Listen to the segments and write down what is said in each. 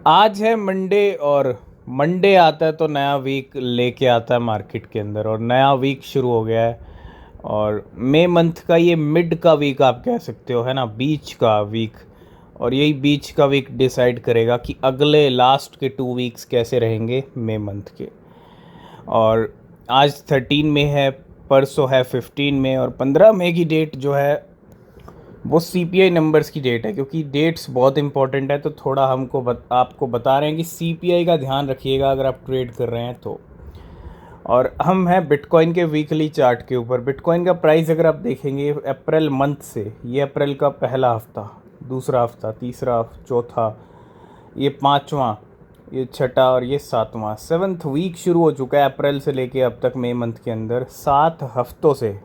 आज है मंडे और मंडे आता है तो नया वीक लेके आता है मार्केट के अंदर और नया वीक शुरू हो गया है। और मई मंथ का ये मिड का वीक आप कह सकते हो, है ना, बीच का वीक। और यही बीच का वीक डिसाइड करेगा कि अगले लास्ट के 2 वीक्स कैसे रहेंगे मई मंथ के। और आज 13 मई है, परसों है 15 मई, और 15 मई की डेट जो है वो सीपीआई नंबर्स की डेट है। क्योंकि डेट्स बहुत इंपॉर्टेंट है तो थोड़ा आपको बता रहे हैं कि सीपीआई का ध्यान रखिएगा अगर आप ट्रेड कर रहे हैं तो। और हम हैं बिटकॉइन के वीकली चार्ट के ऊपर। बिटकॉइन का प्राइस अगर आप देखेंगे अप्रैल मंथ से, ये अप्रैल का पहला हफ्ता, दूसरा हफ्ता, तीसरा, चौथा, ये पाँचवा, ये छठा और ये सातवां, 7th वीक शुरू हो चुका है अप्रैल से लेके अब तक मई मंथ के अंदर। 7 हफ्तों से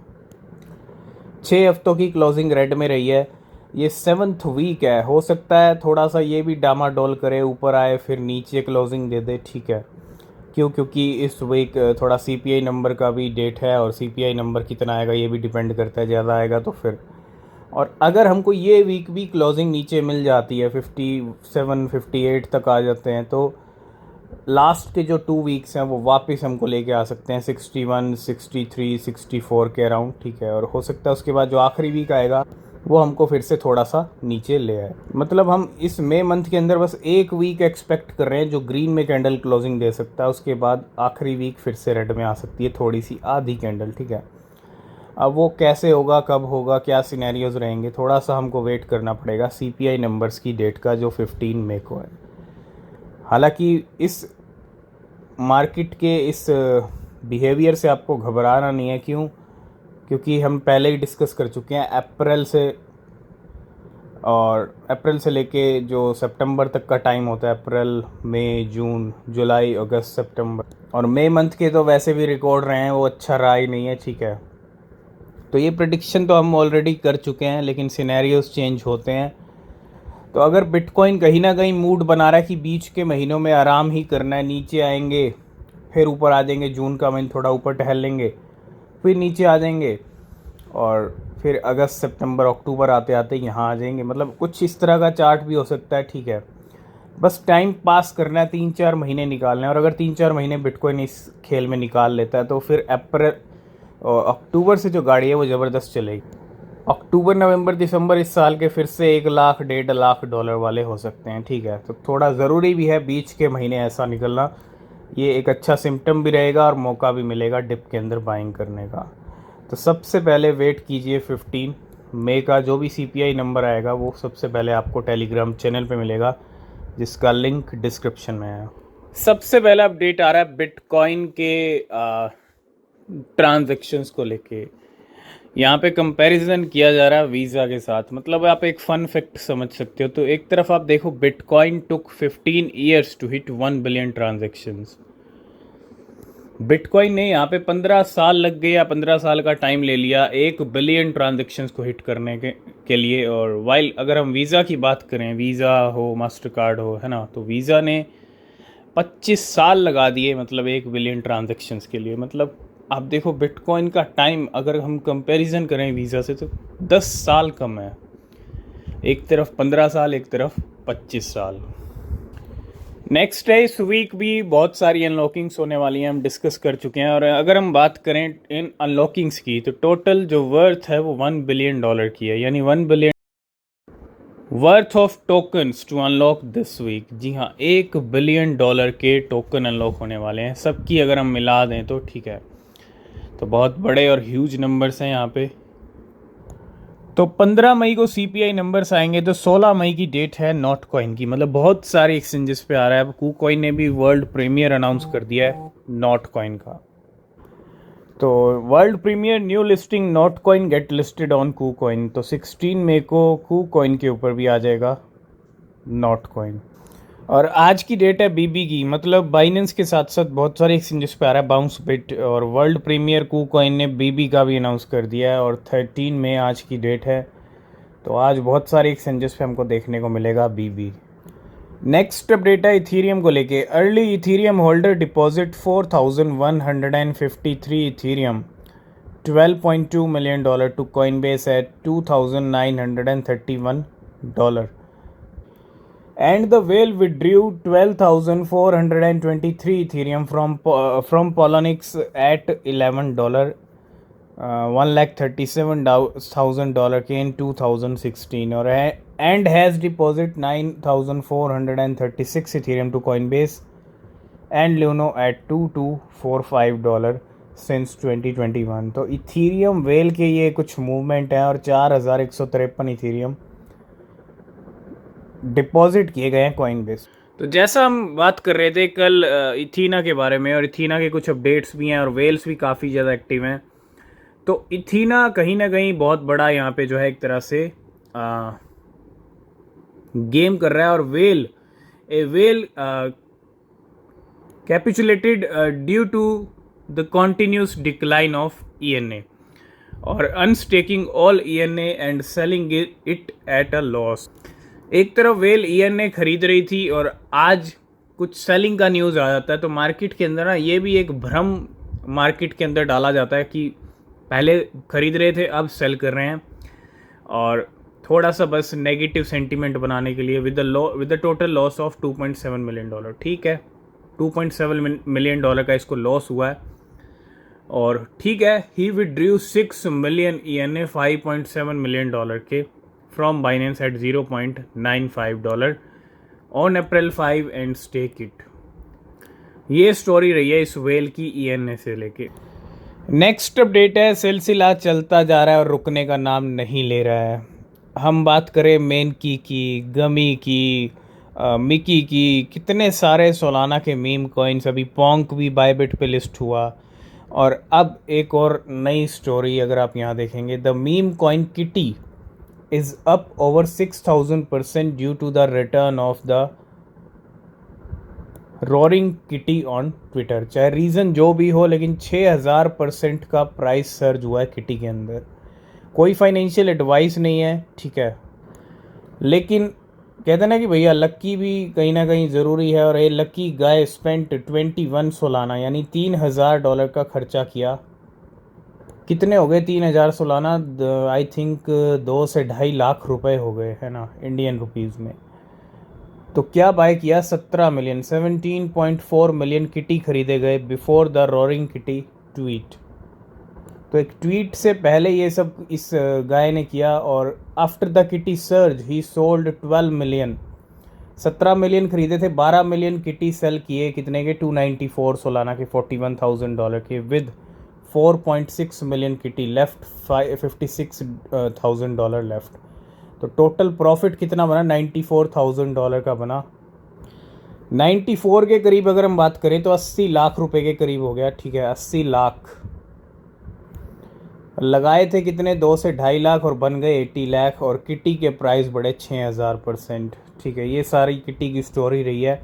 6 हफ्तों की क्लोजिंग रेड में रही है। ये 7th वीक है, हो सकता है थोड़ा सा ये भी डामाडोल करे, ऊपर आए फिर नीचे क्लोजिंग दे दे, ठीक है। क्यों? क्योंकि इस वीक थोड़ा सीपीआई नंबर का भी डेट है और सीपीआई नंबर कितना आएगा ये भी डिपेंड करता है। ज़्यादा आएगा तो फिर, और अगर हमको ये वीक भी क्लोजिंग नीचे मिल जाती है, 57 58 तक आ जाते हैं, तो लास्ट के जो 2 वीक्स हैं वो वापस हमको लेके आ सकते हैं 61 63 64 के अराउंड, ठीक है। और हो सकता है उसके बाद जो आखिरी वीक आएगा वो हमको फिर से थोड़ा सा नीचे ले आए। मतलब हम इस मई मंथ के अंदर बस एक वीक एक्सपेक्ट कर रहे हैं जो ग्रीन में कैंडल क्लोजिंग दे सकता है। उसके बाद आखिरी वीक फिर से रेड में आ सकती है, थोड़ी सी आधी कैंडल, ठीक है। अब वो कैसे होगा, कब होगा, क्या सिनेरियोज रहेंगे, थोड़ा सा हमको वेट करना पड़ेगा सीपीआई नंबर्स की डेट का जो 15 मई को है। हालांकि इस मार्केट के इस बिहेवियर से आपको घबराना नहीं है। क्यों? क्योंकि हम पहले ही डिस्कस कर चुके हैं अप्रैल से, और अप्रैल से लेके जो सितंबर तक का टाइम होता है, अप्रैल, मई, जून, जुलाई, अगस्त, सितंबर, और मई मंथ के तो वैसे भी रिकॉर्ड रहे हैं, वो अच्छा रहा ही नहीं है, ठीक है। तो ये प्रेडिक्शन तो हम ऑलरेडी कर चुके हैं, लेकिन सिनेरियोज चेंज होते हैं। तो अगर बिटकॉइन कहीं ना कहीं मूड बना रहा है कि बीच के महीनों में आराम ही करना है, नीचे आएंगे फिर ऊपर आ जाएंगे, जून का महीना थोड़ा ऊपर टहल लेंगे फिर नीचे आ जाएंगे, और फिर अगस्त, सितंबर, अक्टूबर आते आते यहाँ आ जाएंगे, मतलब कुछ इस तरह का चार्ट भी हो सकता है, ठीक है। बस टाइम पास करना है, 3-4 महीने निकालना है। और अगर 3-4 महीने बिटकॉइन इस खेल में निकाल लेता है तो फिर अप्रैल और अक्टूबर से जो गाड़ी है वो ज़बरदस्त चलेगी। अक्टूबर, नवंबर, दिसंबर इस साल के फिर से 1 लाख $1.5 लाख वाले हो सकते हैं, ठीक है। तो थोड़ा ज़रूरी भी है बीच के महीने ऐसा निकलना, ये एक अच्छा सिम्टम भी रहेगा और मौका भी मिलेगा डिप के अंदर बाइंग करने का। तो सबसे पहले वेट कीजिए 15 मई का, जो भी सीपीआई नंबर आएगा वो सबसे पहले आपको टेलीग्राम चैनल पे मिलेगा, जिसका लिंक डिस्क्रिप्शन में है। सबसे पहला अपडेट आ रहा है बिटकॉइन के ट्रांजैक्शंस को लेके। यहाँ पे कंपैरिजन किया जा रहा है वीज़ा के साथ। मतलब आप एक फ़न फैक्ट समझ सकते हो। तो एक तरफ आप देखो, Bitcoin took 15 years to hit 1 billion transactions. Bitcoin ने यहाँ पे 15 साल लग गए, या 15 साल का टाइम ले लिया 1 बिलियन ट्रांजैक्शंस को हिट करने के लिए। और वाइल अगर हम वीज़ा की बात करें, वीज़ा हो, मास्टर कार्ड हो, है ना, तो वीज़ा ने 25 साल लगा दिए, मतलब 1 बिलियन ट्रांजैक्शंस के लिए। मतलब आप देखो बिटकॉइन का टाइम अगर हम कंपैरिजन करें वीज़ा से तो 10 साल कम है। एक तरफ 15 साल, एक तरफ 25 साल। नेक्स्ट है, इस वीक भी बहुत सारी अनलॉकिंग्स होने वाली हैं, हम डिस्कस कर चुके हैं। और अगर हम बात करें इन अनलॉकिंग्स की, तो टोटल जो वर्थ है वो $1 बिलियन की है, यानी 1 billion worth of tokens to unlock this week. जी हाँ, $1 बिलियन के टोकन अनलॉक होने वाले हैं सबकी, अगर हम मिला दें तो, ठीक है। तो बहुत बड़े और ह्यूज नंबर्स हैं यहाँ पे। तो 15 मई को सीपीआई नंबर्स आएंगे, तो 16 मई की डेट है नॉट कॉइन की। मतलब बहुत सारे एक्सचेंजेस पे आ रहा है। अब कू कॉइन ने भी वर्ल्ड प्रीमियर अनाउंस कर दिया है नॉट कॉइन का। तो world premier new listing Notcoin get listed on KuCoin. तो 16 मई को कू कॉइन के ऊपर भी आ जाएगा नॉट कॉइन। और आज की डेट है बीबी की। मतलब बाइनेंस के साथ साथ बहुत सारे एक्सचेंजेस पे आ रहा है बाउंस बिट, और वर्ल्ड प्रीमियर कू कॉइन ने बीबी का भी अनाउंस कर दिया है। और 13 मई आज की डेट है। तो आज बहुत सारे एक्सचेंजेस पे हमको देखने को मिलेगा बीबी। नेक्स्ट अपडेट है इथीरियम को लेके। Early Ethereum holder deposit 4153 Ethereum $12.2 million to Coinbase at $2931। And the whale withdrew 12,423 Ethereum from Poloniex at $11, $137,000 के in 2016 और and has deposited 9,436 Ethereum to Coinbase and Luno at $2,245 since 2021। तो Ethereum well के ये कुछ movement हैं और 4,153 Ethereum deposit किए गए हैं कॉइनबेस। तो जैसा हम बात कर रहे थे कल इथीना के बारे में, और इथीना के कुछ अपडेट्स भी हैं और वेल्स भी काफ़ी ज़्यादा एक्टिव हैं। तो इथीना कहीं ना कहीं बहुत बड़ा यहाँ पे जो है एक तरह से गेम कर रहा है, और whale capitulated due to the continuous decline of ENA और unstaking all ENA and selling it at a loss. एक तरफ वेल ENA खरीद रही थी और आज कुछ सेलिंग का न्यूज़ आ जाता है, तो मार्केट के अंदर ना ये भी एक भ्रम मार्केट के अंदर डाला जाता है कि पहले खरीद रहे थे अब सेल कर रहे हैं, और थोड़ा सा बस नेगेटिव सेंटीमेंट बनाने के लिए with the total loss of $2.7 million. ठीक है, $2.7 मिलियन का इसको लॉस हुआ है, और ठीक है, he withdrew 6 million ENA $5.7 million के from Binance at $0.95 on April 5 and stake it. ये स्टोरी रही है इस वेल की ENA से लेके। नेक्स्ट अपडेट है, सिलसिला चलता जा रहा है और रुकने का नाम नहीं ले रहा है। हम बात करें मेनकी की, गमी की, मिकी की, कितने सारे सोलाना के मीम कॉइन्स, अभी पोंक भी बायबिट पे लिस्ट हुआ, और अब एक और नई स्टोरी अगर आप यहाँ देखेंगे, the meme coin Kitty is up over 6,000% due to the return of the roaring Kitty on Twitter. चाहे रीज़न जो भी हो, लेकिन 6,000% का प्राइस सर्ज हुआ है किटी के अंदर। कोई फाइनेंशियल एडवाइस नहीं है, ठीक है, लेकिन कहते ना कि भैया लक्की भी कहीं ना कहीं ज़रूरी है, और ये लक्की गाय स्पेंट 21 सोलाना यानी $3,000 का खर्चा किया। कितने हो गए 3,000 सोलाना? आई थिंक 2 से 2.5 लाख रुपए हो गए, है ना, इंडियन रुपीज़ में। तो क्या बाय किया? 17 मिलियन, 17.4 मिलियन किटी खरीदे गए before the roaring kitty tweet. तो एक ट्वीट से पहले ये सब इस गाय ने किया, और after the kitty surge he sold 12 million. 17 million खरीदे थे, 12 मिलियन किटी सेल किए, कितने के? 294 सोलाना के, $41,000 के, with 4.6 million kitty left, $56,000 left. तो टोटल प्रॉफिट कितना बना? $94,000 का बना। 94 के करीब अगर हम बात करें तो 80 लाख रुपए के करीब हो गया। ठीक है, 80 लाख लगाए थे कितने? 2 से 2.5 लाख और बन गए 80 लाख, और किटी के प्राइस बढ़े 6,000%। ठीक है, ये सारी किटी की स्टोरी रही है।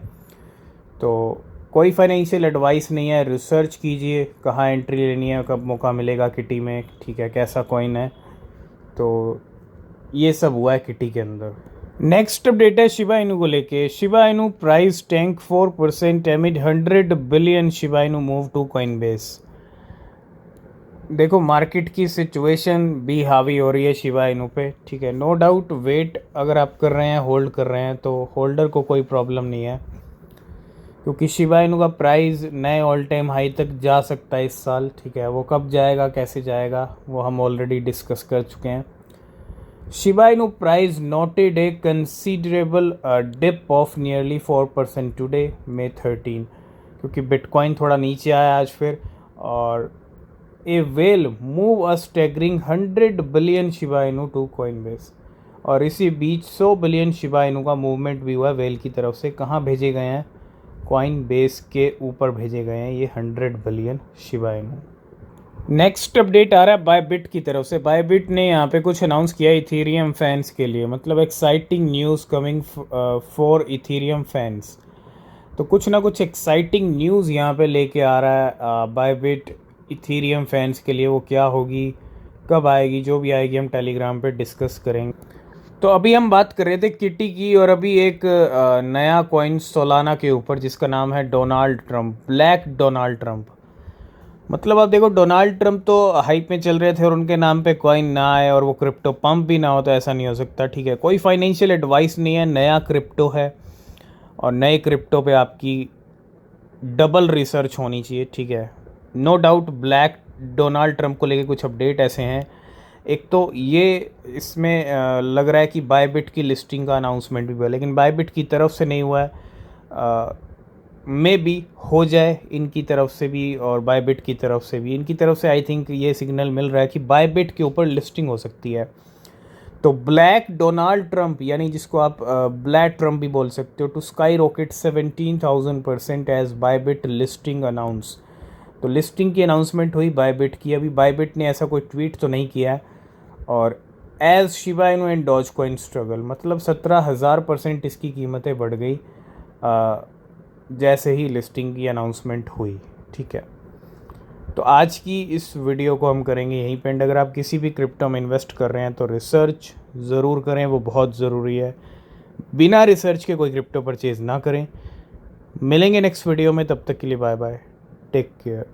तो कोई फाइनेंशियल एडवाइस नहीं है, रिसर्च कीजिए कहाँ एंट्री लेनी है, कब मौका मिलेगा किटी में, ठीक है, कैसा कॉइन है। तो ये सब हुआ है किटी के अंदर। नेक्स्ट अपडेट है शिबा इनू को लेके। Shiba Inu price tank 4% amid 100 billion Shiba Inu move to Coinbase. देखो मार्केट की सिचुएशन भी हावी हो रही है शिबा इनू पे, ठीक है, नो डाउट। वेट अगर आप कर रहे हैं, होल्ड कर रहे हैं, तो होल्डर को कोई प्रॉब्लम नहीं है, क्योंकि शिबा इनू का प्राइस नए ऑल टाइम हाई तक जा सकता है इस साल। ठीक है, वो कब जाएगा, कैसे जाएगा, वो हम ऑलरेडी डिस्कस कर चुके हैं। Shiba Inu price noted a considerable dip of nearly 4% today May 13, क्योंकि बिटकॉइन थोड़ा नीचे आया आज फिर, और a whale move a staggering 100 billion Shiba Inu to Coinbase. और इसी बीच 100 बिलियन शिबा इनू का मूवमेंट भी हुआ है वेल की तरफ से। कहाँ भेजे गए हैं? कॉइनबेस के ऊपर भेजे गए हैं ये 100 billion Shiba Inu. Next update आ रहा है बायबिट की तरफ से। बायबिट ने यहाँ पे कुछ अनाउंस किया इथेरियम फैंस के लिए, मतलब exciting news coming for Ethereum fans. तो कुछ ना कुछ एक्साइटिंग न्यूज़ यहाँ पे लेके आ रहा है बायबिट इथेरियम फैंस के लिए। वो क्या होगी, कब आएगी, जो भी आएगी हम टेलीग्राम पे डिस्कस करेंगे। तो अभी हम बात कर रहे थे किटी की, और अभी एक नया कॉइन सोलाना के ऊपर जिसका नाम है Donald Trump, black Donald Trump. मतलब आप देखो, डोनाल्ड ट्रम्प तो हाइप में चल रहे थे और उनके नाम पे कॉइन ना आए और वो क्रिप्टो पंप भी ना हो, तो ऐसा नहीं हो सकता। ठीक है, कोई फाइनेंशियल एडवाइस नहीं है, नया क्रिप्टो है और नए क्रिप्टो पे आपकी डबल रिसर्च होनी चाहिए। ठीक है, no doubt black Donald Trump को लेके कुछ अपडेट ऐसे हैं। एक तो ये इसमें लग रहा है कि बायबिट की लिस्टिंग का अनाउंसमेंट भी हुआ, लेकिन बायबिट की तरफ से नहीं हुआ है। मे बी हो जाए इनकी तरफ से भी और बायबिट की तरफ से भी। इनकी तरफ से आई थिंक ये सिग्नल मिल रहा है कि बायबिट के ऊपर लिस्टिंग हो सकती है। तो ब्लैक डोनाल्ड ट्रम्प, यानी जिसको आप ब्लैक ट्रम्प भी बोल सकते हो, to skyrocket 17,000% as Bybit listing announce. तो लिस्टिंग की अनाउंसमेंट हुई बायबिट की। अभी बायबिट ने ऐसा कोई ट्वीट तो नहीं किया है। और as Shiba Inu and Dogecoin struggle, मतलब 17,000% इसकी कीमतें बढ़ गई जैसे ही लिस्टिंग की अनाउंसमेंट हुई। ठीक है, तो आज की इस वीडियो को हम करेंगे यहीं पे एंड। अगर आप किसी भी क्रिप्टो में इन्वेस्ट कर रहे हैं तो रिसर्च ज़रूर करें, वो बहुत ज़रूरी है। बिना रिसर्च के कोई क्रिप्टो परचेज़ ना करें। मिलेंगे नेक्स्ट वीडियो में, तब तक के लिए बाय बाय, टेक केयर।